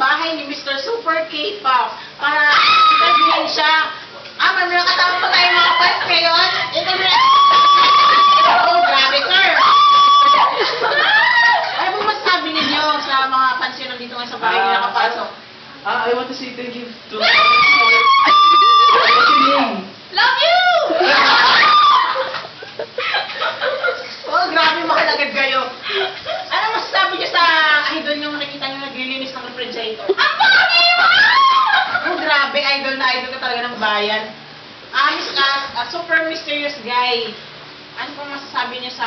bahay ni Mr. Super K-Pop para interviewin siya. May mga katawag pa tayo mga fans ngayon. Oh, grabe, sir. Ano pong masasabi ninyo sa mga fans yun nandito ngayon sa bahay nila nakapasok? I want to say thank you to... What's your name? Love you! Oh, grabe makalagad kayo. Ano masasabi niyo sa idol nyo nakikita nyo naglilinis ng refrigerator? Ang pangit mo! Oh, grabe, idol na idol ka talaga ng bayan. Super mysterious guy. Ano pong masasabi niyo sa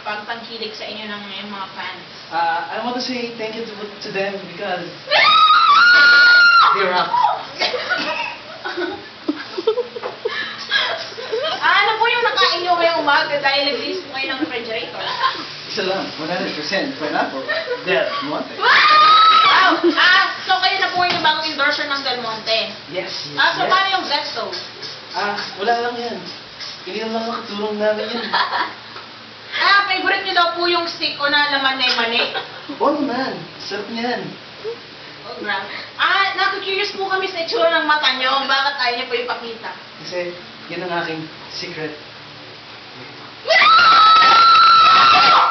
pagtangkilik sa inyo ng mga fans? I want to say thank you to them because they rock. Ano po yung nakain nyo ngayong umaga dahil naglinis po kayo ng refrigerator? Isa lang, 100% pineapple. Del Monte. Wow! So kayo na po yung bagong endorser ng Del Monte? Yes. So paano yung Zesto? Wala lang yan. Ininom lang ang katulong namin yan. Favorite nyo daw po yung stick o na laman na yung mani? Oo naman, sarap niyan. Oh, grabe. Naku-curious po kami sa itsura ng mata nyo. Bakit ayaw nyo po ipakita? Kasi yan ang aking secret.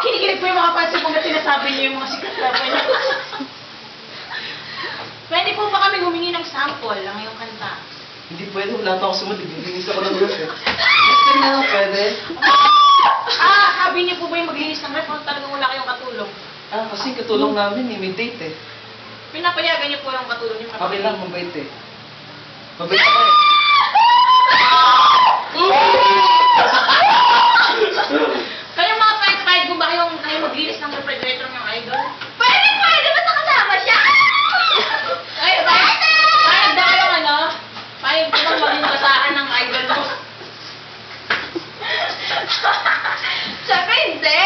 Kinikilig po yung mga fans kung sinasabi niyo yung mga secret na po niyo. Pwede po ba kami humingi ng sample ng iyong kanta? Hindi pwede, wala pa ako sumunod. Naglinis ako ng ref eh. Ito na, pwede. Sabi niyo po ba yung maglinis ng ref o talagang wala kayong katulong? Kasi katulong namin eh, may date eh. Pinapayagan niyo po yung katulong niyo? Okay lang, mabait eh. Mabait ako eh. Kayo mga fight kung ba kayo maglinis ng refrigerator ng idol? Pwede! Ba't nakasama siya? Ay, payag ba kayong ano? Payag ba bang maging basahan ng idol mo? Sabi hindi!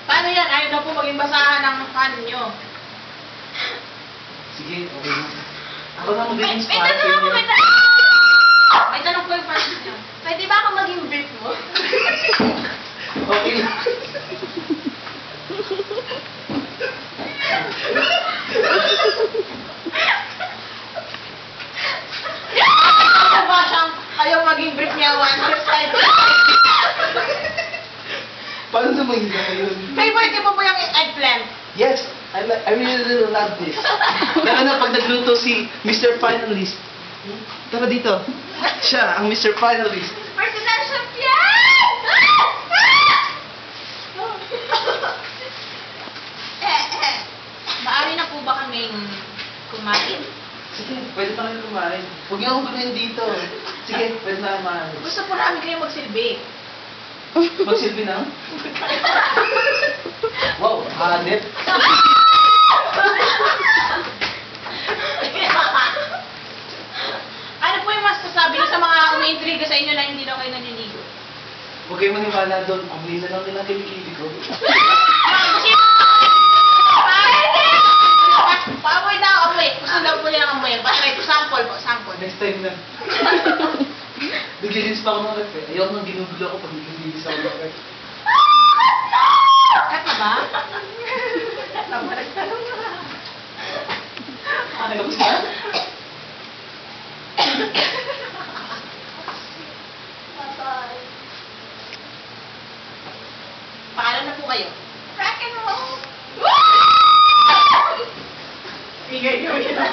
Paano yan? Ayaw daw po maging basahan ng fan nyo. Sige, okay lang. Ako na magiging May smart tanong ako, niyo. may tanong po yung fans nyo. Pwede ba ako maging brief mo? Okay lang. Ano ba siyang ayaw maging brief niya one time? Paano naman yun? Favorite niyo po po yung eggplant? Yes, I really love this. Lalo na pag nagluto si Mr. Finalist. Tara dito. Siya, ang Mr. Finalist. Personal chef yan! Maaari na po ba kaming kumain? Sige, pwede pa kayo kumain. Huwag niyo akong kumain dito. Sige, pwede na kumain. Gusto po namin kayo magsilbi. Magsilbi na? Wow, hanip. Ano po yung mas sasabi niyo sa mga umiintriga sa inyo na hindi daw kayo naniligo? Huwag kayo maniwala doon. Amoy na lang nila kilikili ko. Paamoy na, amoy. Gusto daw po nilang amoy. Patry po, sample po, sample. Next time na. Naglilinis pa ako ng ref eh. Ayaw nang ginugulo ako pag naglilinis ako ng ref. Kat na ba? Kat na ba? Nagtanong na. Tapos na? Paalam na po kayo. Rock and roll! Igay-gawin na.